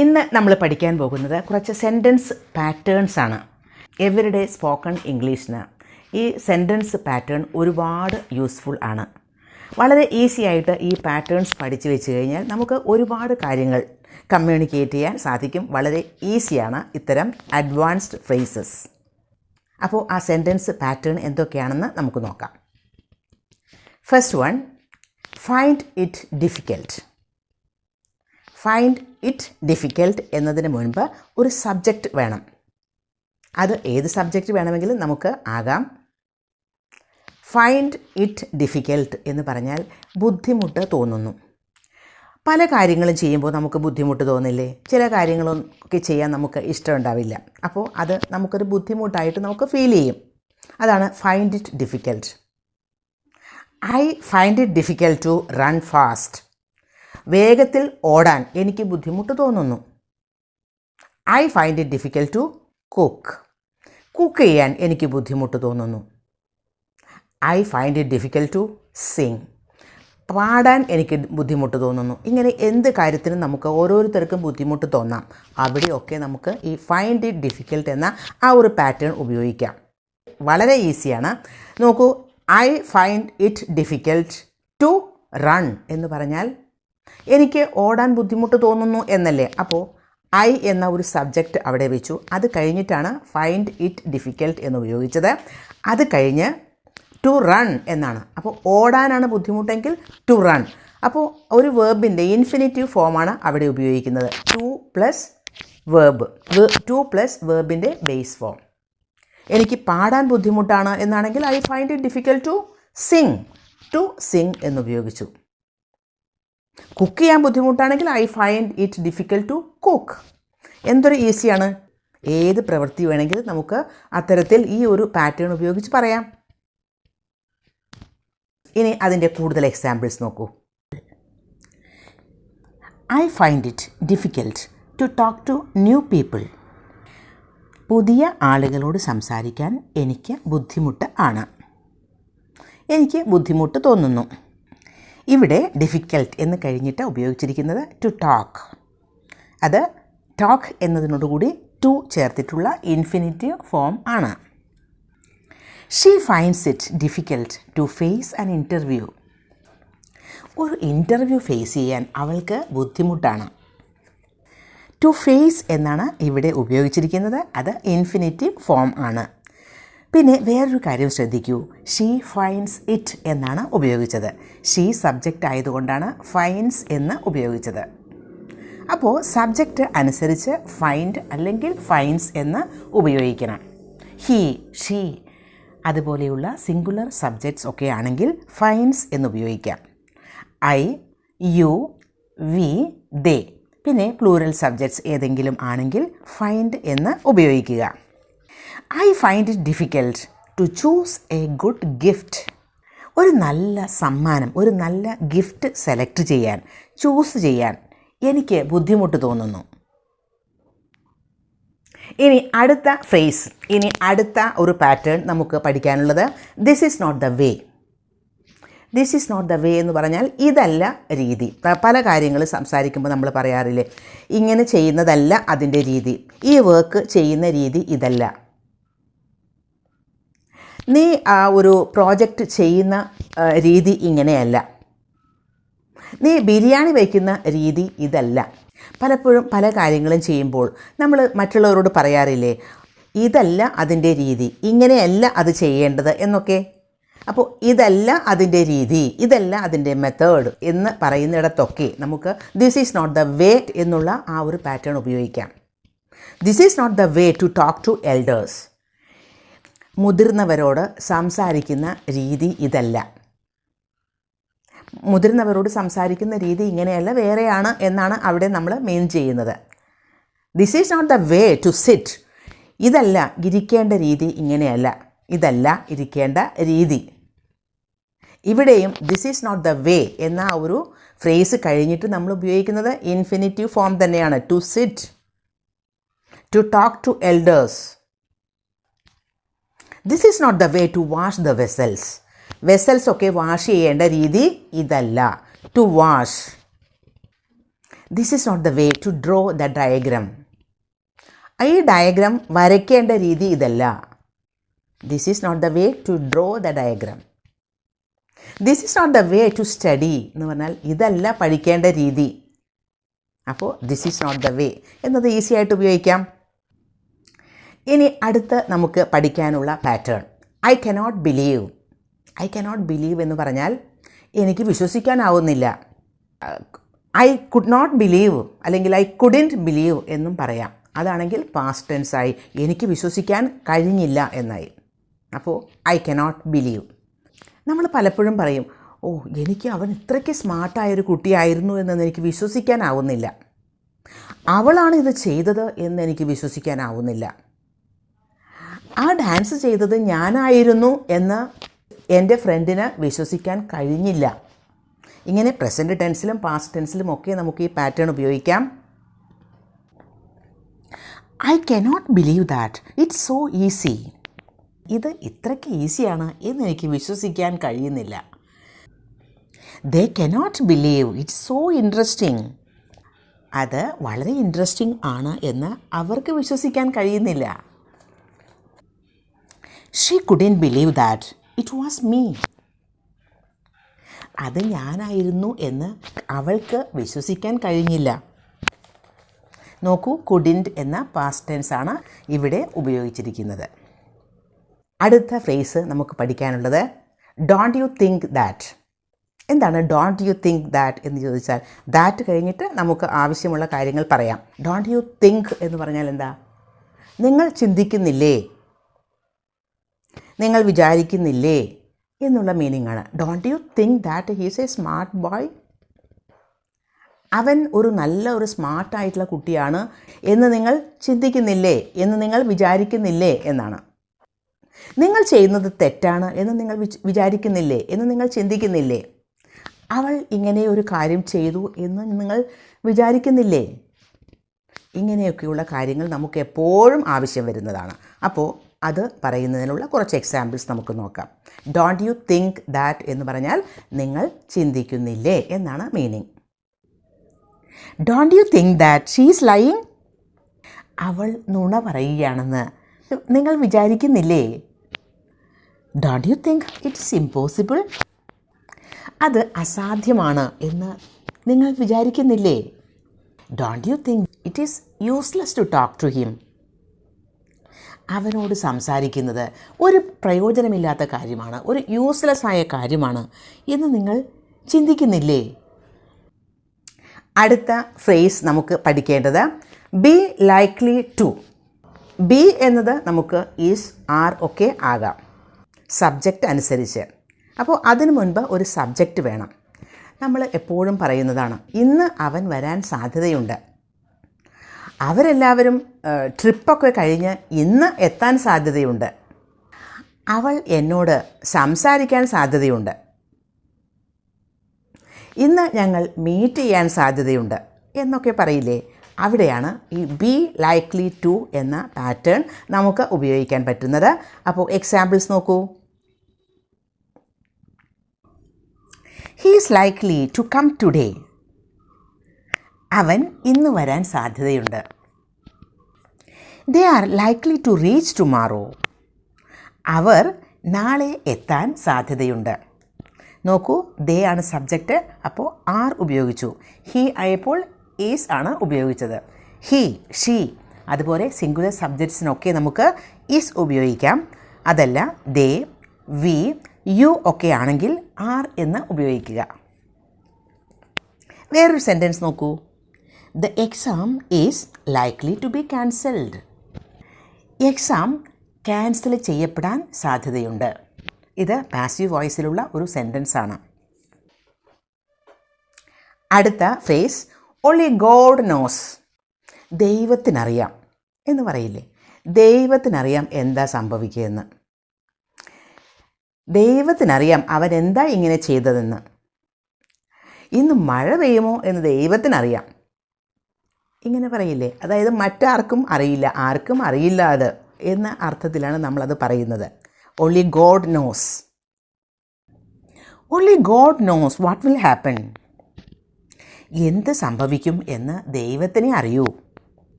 ഇന്ന് നമ്മൾ പഠിക്കാൻ പോകുന്നത് കുറച്ച് സെൻറ്റൻസ് പാറ്റേൺസ് ആണ്. എവരിഡേ സ്പോക്കൺ ഇംഗ്ലീഷിന് ഈ സെൻറ്റൻസ് പാറ്റേൺ ഒരുപാട് യൂസ്ഫുൾ ആണ്. വളരെ ഈസി ആയിട്ട് ഈ പാറ്റേൺസ് പഠിച്ചു വെച്ച് കഴിഞ്ഞാൽ നമുക്ക് ഒരുപാട് കാര്യങ്ങൾ കമ്മ്യൂണിക്കേറ്റ് ചെയ്യാൻ സാധിക്കും. വളരെ ഈസിയാണ് ഇത്തരം അഡ്വാൻസ്ഡ് ഫ്രേസസ്. അപ്പോൾ ആ സെൻറ്റൻസ് പാറ്റേൺ എന്തൊക്കെയാണെന്ന് നമുക്ക് നോക്കാം. First one, find it difficult. Find it difficult എന്നതിന് മുൻപ് ഒരു സബ്ജക്റ്റ് വേണം. അത് ഏത് സബ്ജക്റ്റ് വേണമെങ്കിലും നമുക്ക് ആകാം. ഫൈൻഡ് ഇറ്റ് ഡിഫിക്കൽട്ട് എന്ന് പറഞ്ഞാൽ ബുദ്ധിമുട്ട് തോന്നുന്നു. പല കാര്യങ്ങളും ചെയ്യുമ്പോൾ നമുക്ക് ബുദ്ധിമുട്ട് തോന്നില്ലേ? ചില കാര്യങ്ങളൊക്കെ ചെയ്യാൻ നമുക്ക് ഇഷ്ടമുണ്ടാവില്ല. അപ്പോൾ അത് നമുക്കൊരു ബുദ്ധിമുട്ടായിട്ട് നമുക്ക് ഫീൽ ചെയ്യും. അതാണ് find it difficult. I find it difficult to run fast. വേഗത്തിൽ ഓടാൻ എനിക്ക് ബുദ്ധിമുട്ട് തോന്നുന്നു. I find it difficult to cook. Cook ചെയ്യാൻ എനിക്ക് ബുദ്ധിമുട്ട് തോന്നുന്നു. I find it difficult to sing. പാടാൻ എനിക്ക് ബുദ്ധിമുട്ട് തോന്നുന്നു. ഇങ്ങനെ എന്ത് കാര്യത്തിനും നമുക്ക് ഓരോരുത്തർക്കും ബുദ്ധിമുട്ട് തോന്നാം. അവിടെയൊക്കെ നമുക്ക് ഈ ഫൈൻഡ് ഇറ്റ് ഡിഫിക്കൽട്ട് എന്ന ആ ഒരു പാറ്റേൺ ഉപയോഗിക്കാം. വളരെ ഈസിയാണ്. നോക്കൂ, I find it difficult to run എന്ന് പറഞ്ഞാൽ എനിക്ക് ഓടാൻ ബുദ്ധിമുട്ട് തോന്നുന്നു എന്നല്ലേ. അപ്പോൾ ഐ എന്ന ഒരു സബ്ജക്റ്റ് അവിടെ വെച്ചു. അത് കഴിഞ്ഞിട്ടാണ് ഫൈൻഡ് ഇറ്റ് ഡിഫിക്കൽട്ട് എന്ന് ഉപയോഗിച്ചത്. അത് കഴിഞ്ഞ് ടു റൺ എന്നാണ്. അപ്പോൾ ഓടാനാണ് ബുദ്ധിമുട്ടെങ്കിൽ ടു റൺ. അപ്പോൾ ഒരു വേർബിൻ്റെ ഇൻഫിനിറ്റീവ് ഫോമാണ് അവിടെ ഉപയോഗിക്കുന്നത്. To plus verb, to plus വേർബിൻ്റെ ബേസ് ഫോം. എനിക്ക് പാടാൻ ബുദ്ധിമുട്ടാണ് എന്നാണെങ്കിൽ I find it difficult to sing എന്നുപയോഗിച്ചു. കുക്ക് ചെയ്യാൻ ബുദ്ധിമുട്ടാണെങ്കിൽ I find it difficult to cook. എന്തൊരു ഈസിയാണ്. ഏത് പ്രവൃത്തി വേണമെങ്കിലും നമുക്ക് അത്തരത്തിൽ ഈ ഒരു പാറ്റേൺ ഉപയോഗിച്ച് പറയാം. ഇനി അതിൻ്റെ കൂടുതൽ എക്സാമ്പിൾസ് നോക്കൂ. I find it difficult to talk to new people. പുതിയ ആളുകളോട് സംസാരിക്കാൻ എനിക്ക് ബുദ്ധിമുട്ട് ആണ്. എനിക്ക് ബുദ്ധിമുട്ട് തോന്നുന്നു. ഇവിടെ ഡിഫിക്കൽട്ട് എന്ന് കഴിഞ്ഞിട്ട് ഉപയോഗിച്ചിരിക്കുന്നത് ടു ടോക്ക്. അത് ടോക്ക് എന്നതിനോടുകൂടി ടു ചേർത്തിട്ടുള്ള ഇൻഫിനിറ്റീവ് ഫോം ആണ്. She finds it difficult to face an interview. ഒരു ഇൻ്റർവ്യൂ ഫേസ് ചെയ്യാൻ അവൾക്ക് ബുദ്ധിമുട്ടാണ്. ടു ഫേസ് എന്നാണ് ഇവിടെ ഉപയോഗിച്ചിരിക്കുന്നത്. അത് ഇൻഫിനിറ്റീവ് ഫോം ആണ്. പിന്നെ വേറൊരു കാര്യം ശ്രദ്ധിക്കൂ, ഷീ ഫൈൻഡ്സ് ഇറ്റ് എന്നാണ് ഉപയോഗിച്ചത്. ഷീ സബ്ജക്റ്റ് ആയതുകൊണ്ടാണ് ഫൈൻഡ്സ് എന്ന് ഉപയോഗിച്ചത്. അപ്പോൾ സബ്ജക്റ്റ് അനുസരിച്ച് ഫൈൻഡ് അല്ലെങ്കിൽ ഫൈൻഡ്സ് എന്ന് ഉപയോഗിക്കണം. ഹീ, ഷീ അതുപോലെയുള്ള സിംഗുലർ സബ്ജക്ട്സ് ഒക്കെ ആണെങ്കിൽ ഫൈൻഡ്സ് എന്ന് ഉപയോഗിക്കാം. I, you, we, they. പിന്നെ പ്ലൂറൽ സബ്ജക്ട്സ് ഏതെങ്കിലും ആണെങ്കിൽ ഫൈൻഡ് എന്ന് ഉപയോഗിക്കുക. I find it difficult to choose a good gift. ഒരു നല്ല സമ്മാനം, ഒരു നല്ല ഗിഫ്റ്റ് സെലക്ട് ചെയ്യാൻ, ചൂസ് ചെയ്യാൻ എനിക്ക് ബുദ്ധിമുട്ട് തോന്നുന്നു. ഇനി അടുത്ത ഫ്രേസ്, ഇനി അടുത്ത ഒരു പാറ്റേൺ നമുക്ക് പഠിക്കാനുള്ളത് this is not the way. This is not the way എന്ന് പറഞ്ഞാൽ ഇതല്ല രീതി. പല കാര്യങ്ങൾ സംസാരിക്കുമ്പോൾ നമ്മൾ പറയാറില്ലേ, ഇങ്ങനെ ചെയ്യുന്നതല്ല അതിൻ്റെ രീതി, ഈ വർക്ക് ചെയ്യുന്ന രീതി ഇതല്ല. നീ ആ ഒരു പ്രോജക്റ്റ് ചെയ്യുന്ന രീതി ഇങ്ങനെയല്ല. നീ ബിരിയാണി വയ്ക്കുന്ന രീതി ഇതല്ല. പലപ്പോഴും പല കാര്യങ്ങളും ചെയ്യുമ്പോൾ നമ്മൾ മറ്റുള്ളവരോട് പറയാറില്ലേ, ഇതല്ല അതിൻ്റെ രീതി, ഇങ്ങനെയല്ല അത് ചെയ്യേണ്ടത് എന്നൊക്കെ. അപ്പോൾ ഇതല്ല അതിൻ്റെ രീതി, ഇതല്ല അതിൻ്റെ മെത്തേഡ് എന്ന് പറയുന്നിടത്തൊക്കെ നമുക്ക് this is not the way എന്നുള്ള ആ ഒരു പാറ്റേൺ ഉപയോഗിക്കാം. This is not the way to talk to elders. മുതിർന്നവരോട് സംസാരിക്കുന്ന രീതി ഇതല്ല. മുതിർന്നവരോട് സംസാരിക്കുന്ന രീതി ഇങ്ങനെയല്ല, വേറെയാണ് എന്നാണ് അവിടെ നമ്മൾ മീൻ ചെയ്യുന്നത്. This is not the way to sit. ഇതല്ല ഇരിക്കേണ്ട രീതി, ഇങ്ങനെയല്ല, ഇതല്ല ഇരിക്കേണ്ട രീതി. ഇവിടെയും this is not the way എന്ന ഒരു ഫ്രേസ് കഴിഞ്ഞിട്ട് നമ്മൾ ഉപയോഗിക്കുന്നത് ഇൻഫിനിറ്റീവ് ഫോം തന്നെയാണ്. To sit, to talk to elders. This is not the way to wash the vessels. Vessels ഒക്കെ വാഷ് ചെയ്യേണ്ട രീതി ഇതല്ല, to wash. This is not the way to draw the diagram. ഈ diagram വരയ്ക്കേണ്ട രീതി ഇതല്ല. This is not the way to draw the diagram. This is not the way to study എന്ന് പറഞ്ഞാൽ ഇതല്ല പഠിക്കേണ്ട രീതി. അപ്പോൾ this is not the way എന്നത് ഈസി ആയിട്ട് ഉപയോഗിക്കാം. ഇനി അടുത്ത് നമുക്ക് പഠിക്കാനുള്ള pattern I cannot believe. I cannot believe എന്ന് പറഞ്ഞാൽ എനിക്ക് വിശ്വസിക്കാനാവുന്നില്ല. ഐ കുഡ് നോട്ട് ബിലീവ് അല്ലെങ്കിൽ ഐ കുഡിൻറ്റ് ബിലീവ് എന്നും പറയാം. അതാണെങ്കിൽ പാസ്റ്റ് ടെൻസായി, എനിക്ക് വിശ്വസിക്കാൻ കഴിഞ്ഞില്ല എന്നായി. അപ്പോൾ ഐ കനോട്ട് ബിലീവ്. നമ്മൾ പലപ്പോഴും പറയും, ഓ എനിക്ക് അവൻ ഇത്രയ്ക്ക് സ്മാർട്ടായൊരു കുട്ടിയായിരുന്നു എന്നെന്ന് എനിക്ക് വിശ്വസിക്കാനാവുന്നില്ല. അവളാണ് ഇത് ചെയ്തത് എന്ന് എനിക്ക് വിശ്വസിക്കാനാവുന്നില്ല. ആ ഡാൻസ് ചെയ്തത് ഞാനായിരുന്നു എന്ന് എൻ്റെ ഫ്രണ്ടിന് വിശ്വസിക്കാൻ കഴിഞ്ഞില്ല. ഇങ്ങനെ പ്രസൻറ്റ് ടെൻസിലും പാസ്റ്റ് ടെൻസിലും ഒക്കെ നമുക്ക് ഈ പാറ്റേൺ ഉപയോഗിക്കാം. I cannot believe that it's so easy. ഇത് ഇത്രയ്ക്ക് ഈസിയാണ് എന്ന് എനിക്ക് വിശ്വസിക്കാൻ കഴിയുന്നില്ല. They cannot believe it's so interesting. അത് വളരെ ഇൻട്രസ്റ്റിംഗ് ആണ് എന്ന് അവർക്ക് വിശ്വസിക്കാൻ കഴിയുന്നില്ല. She couldn't believe that it was me. അത് ഞാനായിരുന്നു എന്ന് അവൾക്ക് വിശ്വസിക്കാൻ കഴിഞ്ഞില്ല. നോക്കൂ, കുഡിൻറ്റ് എന്ന പാസ്റ്റ് ടെൻസ് ആണ് ഇവിടെ ഉപയോഗിച്ചിരിക്കുന്നത്. അടുത്ത ഫ്രേസ് നമുക്ക് പഠിക്കാനുള്ളത് ഡോണ്ട് യു തിങ്ക് ദാറ്റ്. എന്താണ് ഡോണ്ട് യു തിങ്ക് ദാറ്റ് എന്ന് ചോദിച്ചാൽ ദാറ്റ് കഴിഞ്ഞിട്ട് നമുക്ക് ആവശ്യമുള്ള കാര്യങ്ങൾ പറയാം. ഡോണ്ട് യു തിങ്ക് എന്ന് പറഞ്ഞാൽ എന്താ? നിങ്ങൾ ചിന്തിക്കുന്നില്ലേ, നിങ്ങൾ വിചാരിക്കുന്നില്ലേ എന്നുള്ള മീനിങ് ആണ്. Don't you think that he's A smart boy. അവൻ ഒരു സ്മാർട്ടായിട്ടുള്ള കുട്ടിയാണ് എന്ന് നിങ്ങൾ ചിന്തിക്കുന്നില്ലേ, എന്ന് നിങ്ങൾ വിചാരിക്കുന്നില്ലേ എന്നാണ്. നിങ്ങൾ ചെയ്യുന്നത് തെറ്റാണ് എന്ന് നിങ്ങൾ വിചാരിക്കുന്നില്ലേ, എന്ന് നിങ്ങൾ ചിന്തിക്കുന്നില്ലേ. അവൾ ഇങ്ങനെ ഒരു കാര്യം ചെയ്തു എന്ന് നിങ്ങൾ വിചാരിക്കുന്നില്ലേ. ഇങ്ങനെയൊക്കെയുള്ള കാര്യങ്ങൾ നമുക്ക് എപ്പോഴും ആവശ്യം വരുന്നതാണ്. അപ്പോൾ അത് പറയുന്നതിനുള്ള കുറച്ച് എക്സാമ്പിൾസ് നമുക്ക് നോക്കാം. ഡോണ്ട് യു തിങ്ക് ദാറ്റ് എന്ന് പറഞ്ഞാൽ നിങ്ങൾ ചിന്തിക്കുന്നില്ലേ എന്നാണ് meaning. Don't you think that she is lying. അവൾ നുണ പറയുകയാണെന്ന് നിങ്ങൾ വിചാരിക്കുന്നില്ലേ. Don't you think it's impossible. അത് അസാധ്യമാണ് എന്ന് നിങ്ങൾ വിചാരിക്കുന്നില്ലേ. Don't you think it is useless to talk to him. അവനോട് സംസാരിക്കുന്നത് ഒരു പ്രയോജനമില്ലാത്ത കാര്യമാണ്, ഒരു യൂസ്ലെസ് ആയ കാര്യമാണ് എന്ന് നിങ്ങൾ ചിന്തിക്കുന്നില്ലേ. അടുത്ത ഫ്രേസ് നമുക്ക് പഠിക്കേണ്ടത് ബി ലൈക്ലി ടു. ബി എന്നത് നമുക്ക് ഈസ്, ആർ ഒക്കെ ആകാം സബ്ജക്റ്റ് അനുസരിച്ച്. അപ്പോൾ അതിനു മുൻപ് ഒരു സബ്ജക്റ്റ് വേണം. നമ്മൾ എപ്പോഴും പറയുന്നതാണ് ഇന്ന് അവൻ വരാൻ സാധ്യതയുണ്ട്. അവരെല്ലാവരും ട്രിപ്പൊക്കെ കഴിഞ്ഞ് ഇന്ന് എത്താൻ സാധ്യതയുണ്ട്. അവൾ എന്നോട് സംസാരിക്കാൻ സാധ്യതയുണ്ട്. ഇന്ന് ഞങ്ങൾ മീറ്റ് ചെയ്യാൻ സാധ്യതയുണ്ട് എന്നൊക്കെ പറയില്ലേ. അവിടെയാണ് ഈ ബി ലൈക്ലി ടു എന്ന പാറ്റേൺ നമുക്ക് ഉപയോഗിക്കാൻ പറ്റുന്നത്. അപ്പോൾ എക്സാമ്പിൾസ് നോക്കൂ. He is likely to come today. അവൻ ഇന്ന് വരാൻ സാധ്യതയുണ്ട്. They are likely to reach tomorrow. അവർ നാളെ എത്താൻ സാധ്യതയുണ്ട്. നോക്കൂ, ദേ ആണ് സബ്ജക്റ്റ്, അപ്പോൾ ആർ ഉപയോഗിച്ചു. ഹീ ആയപ്പോൾ ഈസ് ആണ് ഉപയോഗിച്ചത്. ഹീ, ഷീ, അതുപോലെ സിംഗുലർ സബ്ജക്ട്സിനൊക്കെ നമുക്ക് ഈസ് ഉപയോഗിക്കാം. അതല്ല ദേ, വി, യു ഒക്കെ ആണെങ്കിൽ ആർ എന്ന് ഉപയോഗിക്കുക. വേറൊരു സെൻറ്റൻസ് നോക്കൂ. The exam is likely to be cancelled. Exam cancel ചെയ്യപ്പെടാൻ സാധ്യതയുണ്ട്. ഇത് പാസീവ് വോയിസിലുള്ള ഒരു സെൻറ്റൻസ് ആണ്. അടുത്ത ഫ്രേസ് ഓൺലി ഗോഡ് നോസ്. ദൈവത്തിനറിയാം എന്ന് പറയില്ലേ. ദൈവത്തിനറിയാം എന്താ സംഭവിക്കുകയെന്ന്. ദൈവത്തിനറിയാം അവൻ എന്താ ഇങ്ങനെ ചെയ്തതെന്ന്. ഇന്ന് മഴ പെയ്യുമോ എന്ന് ദൈവത്തിനറിയാം. ഇങ്ങനെ പറയില്ലേ. അതായത് മറ്റാർക്കും അറിയില്ല, ആർക്കും അറിയില്ല അത് എന്ന അർത്ഥത്തിലാണ് നമ്മളത് പറയുന്നത്. Only God nose. Only God knows what will happen. എന്ത് സംഭവിക്കും എന്ന് ദൈവത്തിനെ അറിയൂ.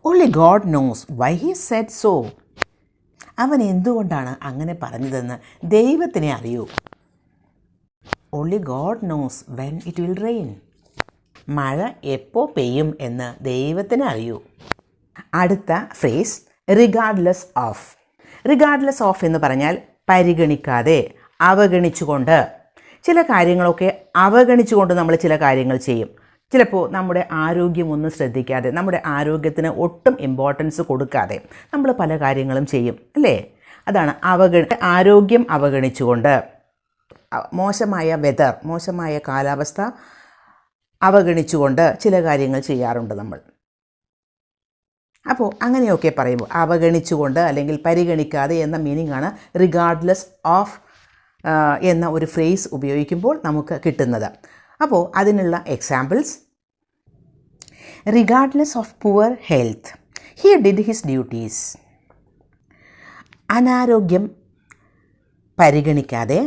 Only God nose why he said so. അവൻ എന്തുകൊണ്ടാണ് അങ്ങനെ പറഞ്ഞതെന്ന് ദൈവത്തിനെ അറിയൂ. Only God nose when it will rain. മഴ എപ്പോൾ പെയ്യും എന്ന് ദൈവത്തിന് അറിയൂ. അടുത്ത phrase regardless of. Regardless of എന്ന് പറഞ്ഞാൽ പരിഗണിക്കാതെ, അവഗണിച്ചുകൊണ്ട്. ചില കാര്യങ്ങളൊക്കെ അവഗണിച്ചുകൊണ്ട് നമ്മൾ ചില കാര്യങ്ങൾ ചെയ്യും. ചിലപ്പോൾ നമ്മുടെ ആരോഗ്യമൊന്നും ശ്രദ്ധിക്കാതെ, നമ്മുടെ ആരോഗ്യത്തിന് ഒട്ടും ഇമ്പോർട്ടൻസ് കൊടുക്കാതെ നമ്മൾ പല കാര്യങ്ങളും ചെയ്യും അല്ലേ. അതാണ് ആരോഗ്യം അവഗണിച്ചുകൊണ്ട്. മോശമായ വെതർ, മോശമായ കാലാവസ്ഥ അവഗണിച്ചുകൊണ്ട് ചില കാര്യങ്ങൾ ചെയ്യാറുണ്ട് നമ്മൾ. അപ്പോൾ അങ്ങനെയൊക്കെ പറയുമ്പോൾ അവഗണിച്ചുകൊണ്ട് അല്ലെങ്കിൽ പരിഗണിക്കാതെ എന്ന മീനിങ് ആണ് റിഗാർഡ്ലെസ് ഓഫ് എന്ന ഒരു ഫ്രേസ് ഉപയോഗിക്കുമ്പോൾ നമുക്ക് കിട്ടുന്നത്. അപ്പോൾ അതിനുള്ള examples: regardless of poor health he did his duties. അനാരോഗ്യം പരിഗണിക്കാതെ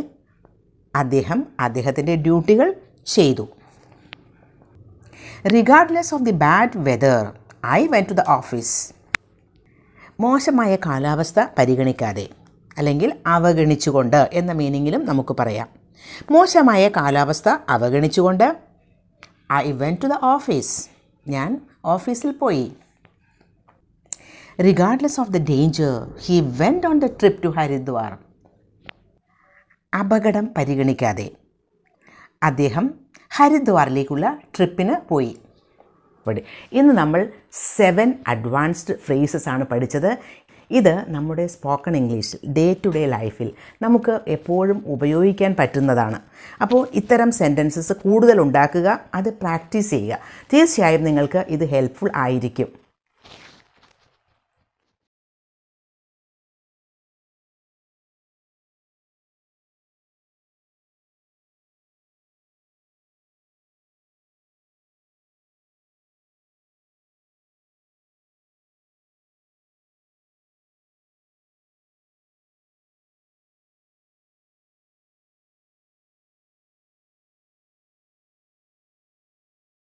അദ്ദേഹത്തിൻ്റെ ഡ്യൂട്ടികൾ ചെയ്തു. Regardless of the bad weather I went to the office. മോശമായ കാലാവസ്ഥ പരിഗണിക്കാതെ അല്ലെങ്കിൽ അവഗണിച്ചുകൊണ്ട് എന്ന മീനിങ്ങിലും നമുക്ക് പറയാം. മോശമായ കാലാവസ്ഥ അവഗണിച്ചുകൊണ്ട് I went to the office. ഞാൻ ഓഫീസിൽ പോയി. Regardless of the danger he went on the trip to Haridwar. അപകടം പരിഗണിക്കാതെ അദ്ദേഹം ഹരിദ്വാറിലേക്കുള്ള ട്രിപ്പിന് പോയി. ഇന്ന് നമ്മൾ 7 അഡ്വാൻസ്ഡ് ഫ്രേസസ് ആണ് പഠിച്ചത്. ഇത് നമ്മുടെ spoken English day to day ലൈഫിൽ നമുക്ക് എപ്പോഴും ഉപയോഗിക്കാൻ പറ്റുന്നതാണ്. അപ്പോൾ ഇത്തരം സെൻറ്റൻസസ് കൂടുതൽ ഉണ്ടാക്കുക, അത് പ്രാക്ടീസ് ചെയ്യുക. തീർച്ചയായും നിങ്ങൾക്ക് ഇത് ഹെൽപ്ഫുൾ ആയിരിക്കും.